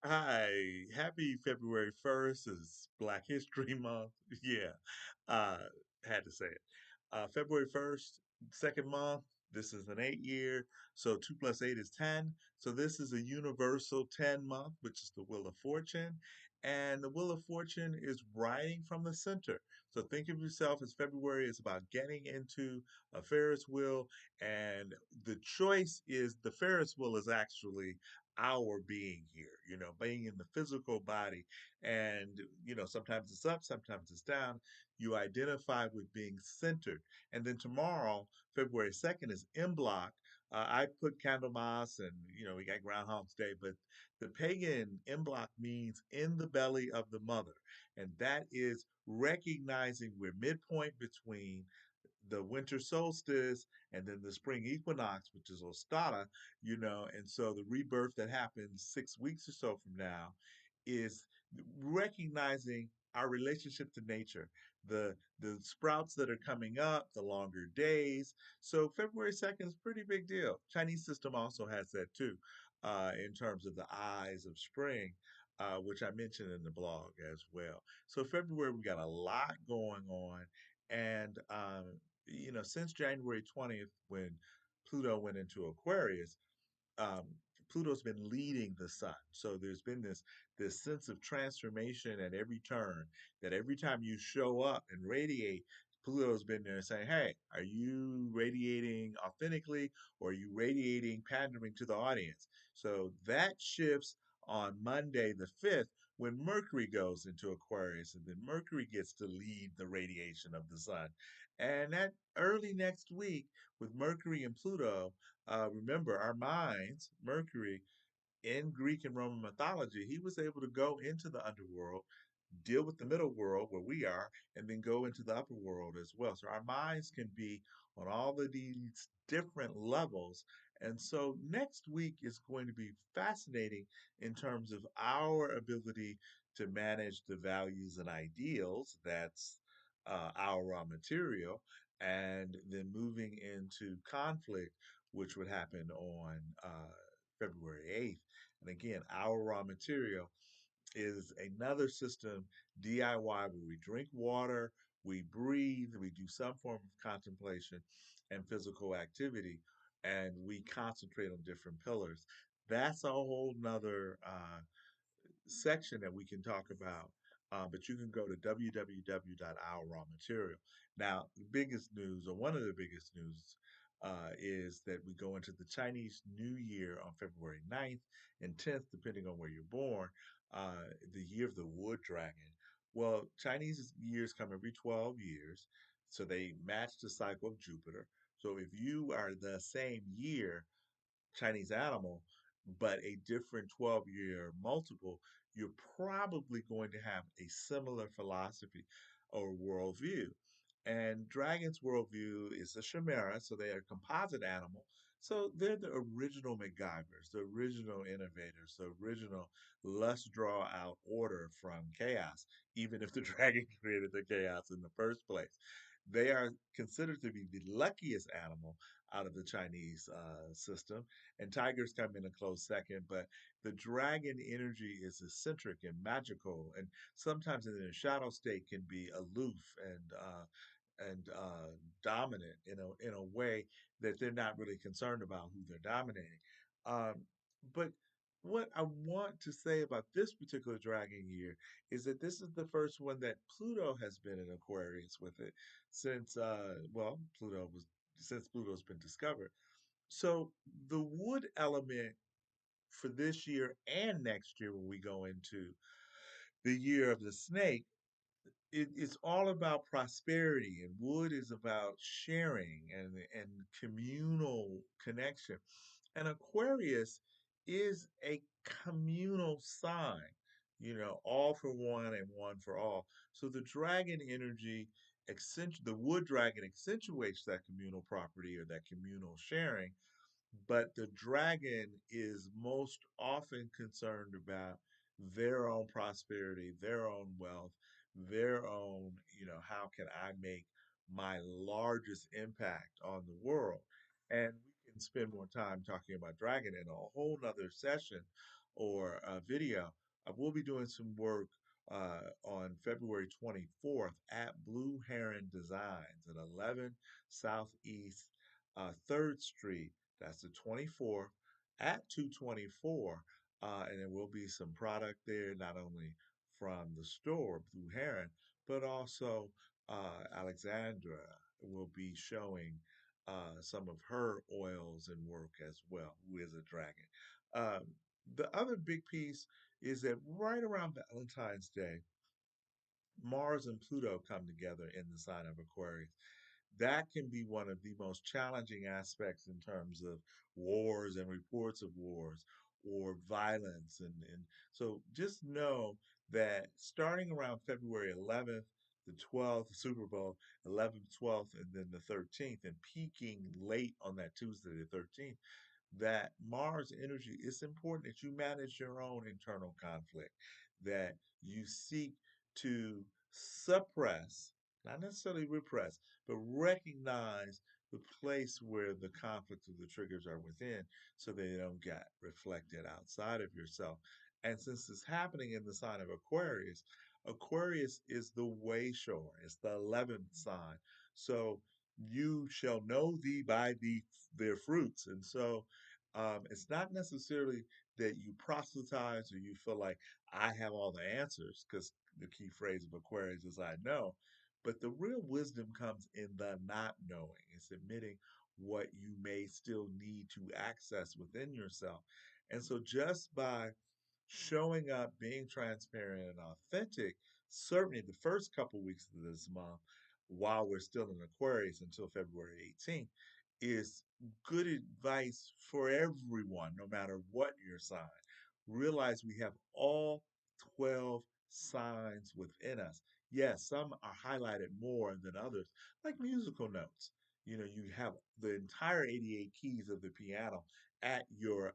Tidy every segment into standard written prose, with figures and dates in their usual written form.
Hi, happy February 1st is Black History Month. Yeah, uh, had to say it. February 1st, second month, this is an 8 year, so 2 plus 8 is 10. So this is a universal 10 month, which is the Wheel of Fortune. And the Wheel of Fortune is riding from the center. So think of yourself as February is about getting into a Ferris wheel, and the choice is the Ferris wheel is actually our being here, being in the physical body. And, sometimes it's up, sometimes it's down. You identify with being centered. And then tomorrow, February 2nd, is M Block. I put Candlemas and, we got Groundhog's Day, but the pagan M Block means in the belly of the mother. And that is recognizing we're midpoint between the winter solstice and then the spring equinox, which is Ostara, and so the rebirth that happens 6 weeks or so from now is recognizing our relationship to nature, the sprouts that are coming up, the longer days. So February 2nd is a pretty big deal. Chinese system also has that too, in terms of the eyes of spring. Which I mentioned in the blog as well. So February we got a lot going on, and since January 20th, when Pluto went into Aquarius, um, Pluto's been leading the sun. So there's been this sense of transformation at every turn. That every time you show up and radiate, Pluto's been there saying, "Hey, are you radiating authentically, or are you radiating pandering to the audience?" So that shifts on Monday the 5th when Mercury goes into Aquarius, and then Mercury gets to lead the radiation of the sun. And that early next week with Mercury and Pluto, remember, our minds, Mercury, in Greek and Roman mythology, he was able to go into the underworld, deal with the middle world where we are, and then go into the upper world as well. So our minds can be on all of these different levels. And so next week is going to be fascinating in terms of our ability to manage the values and ideals. That's our raw material. And then moving into conflict, which would happen on February 8th. And again, our raw material is another system, DIY, where we drink water, we breathe, we do some form of contemplation and physical activity, and we concentrate on different pillars. That's a whole nother section that we can talk about. But you can go to www.ourrawmaterial. Now, the biggest news, or one of the biggest news, is that we go into the Chinese New Year on February 9th and 10th, depending on where you're born, the year of the wood dragon. Well, Chinese years come every 12 years, so they match the cycle of Jupiter. So if you are the same year, Chinese animal, but a different 12-year multiple, you're probably going to have a similar philosophy or worldview. And Dragon's worldview is a chimera, so they are a composite animal. So they're the original MacGyvers, the original innovators, the original let's draw out order from chaos, even if the dragon created the chaos in the first place. They are considered to be the luckiest animal out of the Chinese system, and tigers come in a close second. But the dragon energy is eccentric and magical, and sometimes in a shadow state can be aloof and dominant in a way that they're not really concerned about who they're dominating. But what I want to say about this particular dragon year is that this is the first one that Pluto has been in Aquarius with it since Pluto was since Pluto's been discovered. So the wood element for this year and next year, when we go into the year of the snake, it's all about prosperity, and wood is about sharing and communal connection. And Aquarius is a communal sign, all for one and one for all. So the dragon energy the wood dragon accentuates that communal property or that communal sharing, but the dragon is most often concerned about their own prosperity, their own wealth, their own, how can I make my largest impact on the world? And we can spend more time talking about dragon in a whole nother session or video. We'll be doing some work on February 24th at Blue Heron Designs at 11 Southeast 3rd Street. That's the 24th at 224. And there will be some product there, not only from the store, Blue Heron, but also Alexandra will be showing some of her oils and work as well, who is a dragon. Um, the other big piece is that right around Valentine's Day, Mars and Pluto come together in the sign of Aquarius. That can be one of the most challenging aspects in terms of wars and reports of wars or violence. And so just know that starting around February 11th, the 12th, Super Bowl, 11th, 12th, and then the 13th, and peaking late on that Tuesday, the 13th, that Mars energy, it's important that you manage your own internal conflict, that you seek to suppress, not necessarily repress, but recognize the place where the conflict of the triggers are within so they don't get reflected outside of yourself. And since it's happening in the sign of Aquarius, Aquarius is the way shower, it's the 11th sign. So you shall know thee by their fruits. And so it's not necessarily that you proselytize or you feel like I have all the answers, because the key phrase of Aquarius is I know. But the real wisdom comes in the not knowing. It's admitting what you may still need to access within yourself. And so just by showing up, being transparent and authentic, certainly the first couple weeks of this month, while we're still in Aquarius until February 18th, is good advice for everyone, no matter what your sign. Realize we have all 12 signs within us. Yes, some are highlighted more than others, like musical notes. You have the entire 88 keys of the piano at your,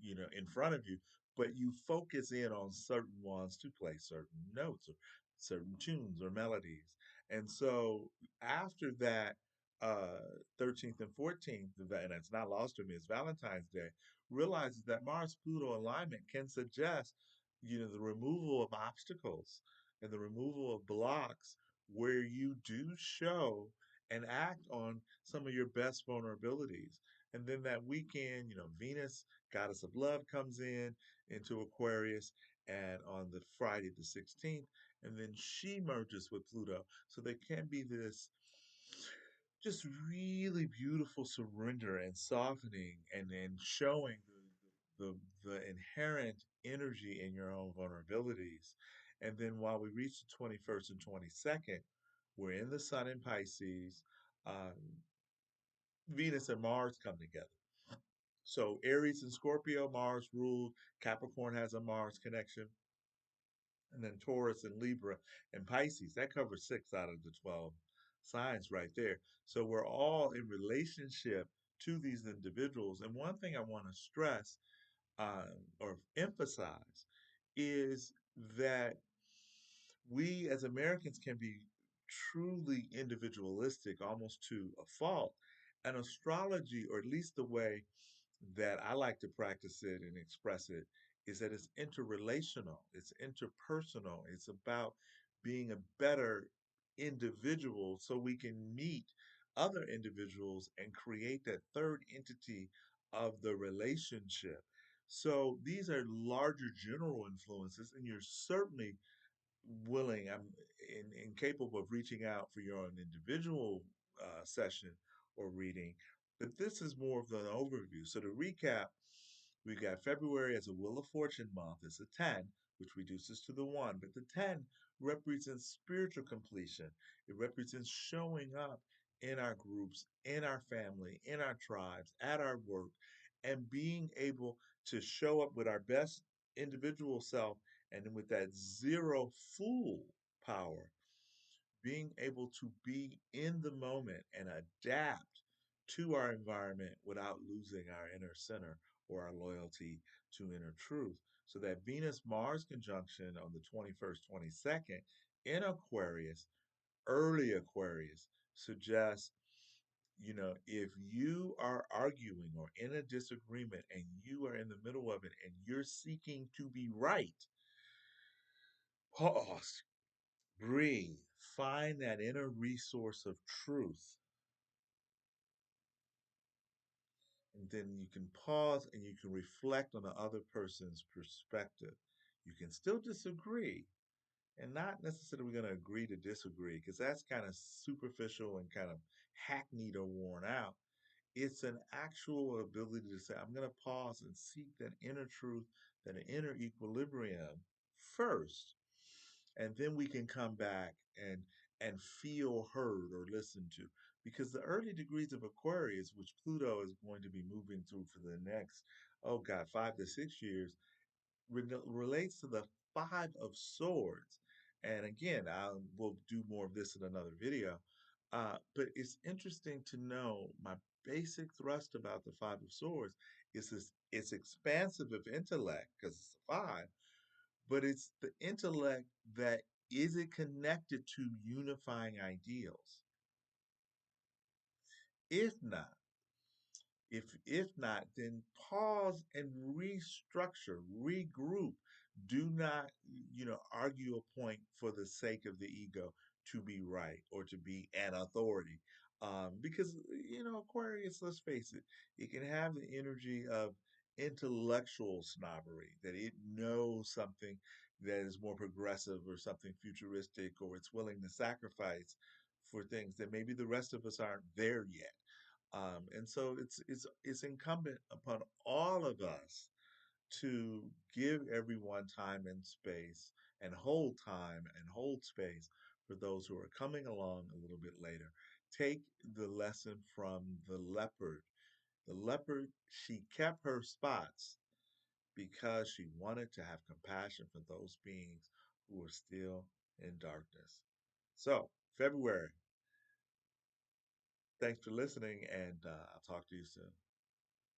in front of you, but you focus in on certain ones to play certain notes or certain tunes or melodies. And so after that, 13th and 14th, and it's not lost to me, it's Valentine's Day, realizes that Mars Pluto alignment can suggest, the removal of obstacles and the removal of blocks where you do show and act on some of your best vulnerabilities. And then that weekend, Venus, goddess of love, comes into Aquarius, and on the Friday the 16th, and then she merges with Pluto. So there can be this just really beautiful surrender and softening, and then showing the inherent energy in your own vulnerabilities. And then while we reach the 21st and 22nd, we're in the Sun in Pisces. Um, Venus and Mars come together. So Aries and Scorpio, Mars ruled. Capricorn has a Mars connection. And then Taurus and Libra and Pisces. That covers 6 out of the 12 signs right there. So we're all in relationship to these individuals. And one thing I want to stress or emphasize is that we as Americans can be truly individualistic almost to a fault. And astrology, or at least the way that I like to practice it and express it, is that it's interrelational, it's interpersonal, it's about being a better individual so we can meet other individuals and create that third entity of the relationship. So these are larger general influences, and you're certainly willing, I'm incapable of reaching out for your own individual session or reading, but this is more of an overview. So to recap, we got February as a Wheel of Fortune month. It's a 10, which reduces to the 1, but the 10 represents spiritual completion. It represents showing up in our groups, in our family, in our tribes, at our work, and being able to show up with our best individual self, and then with that zero full power, being able to be in the moment and adapt to our environment without losing our inner center or our loyalty to inner truth. So that Venus Mars conjunction on the 21st, 22nd in Aquarius, early Aquarius, suggests If you are arguing or in a disagreement and you are in the middle of it and you're seeking to be right, pause, breathe, find that inner resource of truth. And then you can pause and you can reflect on the other person's perspective. You can still disagree and not necessarily going to agree to disagree because that's kind of superficial and kind of hackneyed or worn out. It's an actual ability to say, I'm going to pause and seek that inner truth, that inner equilibrium first. And then we can come back and feel heard or listened to. Because the early degrees of Aquarius, which Pluto is going to be moving through for the next, oh God, 5 to 6 years, relates to the Five of Swords. And again, I will do more of this in another video. But it's interesting to know my basic thrust about the Five of Swords is this: it's expansive of intellect because it's a five, but it's the intellect that is it connected to unifying ideals. If not, if not, then pause and restructure, regroup. Do not, argue a point for the sake of the ego to be right or to be an authority. Because Aquarius, let's face it, it can have the energy of intellectual snobbery, that it knows something that is more progressive or something futuristic, or it's willing to sacrifice for things that maybe the rest of us aren't there yet. And so it's incumbent upon all of us to give everyone time and space, and hold time and hold space for those who are coming along a little bit later. Take the lesson from the leopard. The leopard, she kept her spots because she wanted to have compassion for those beings who are still in darkness. So, February, thanks for listening, and I'll talk to you soon.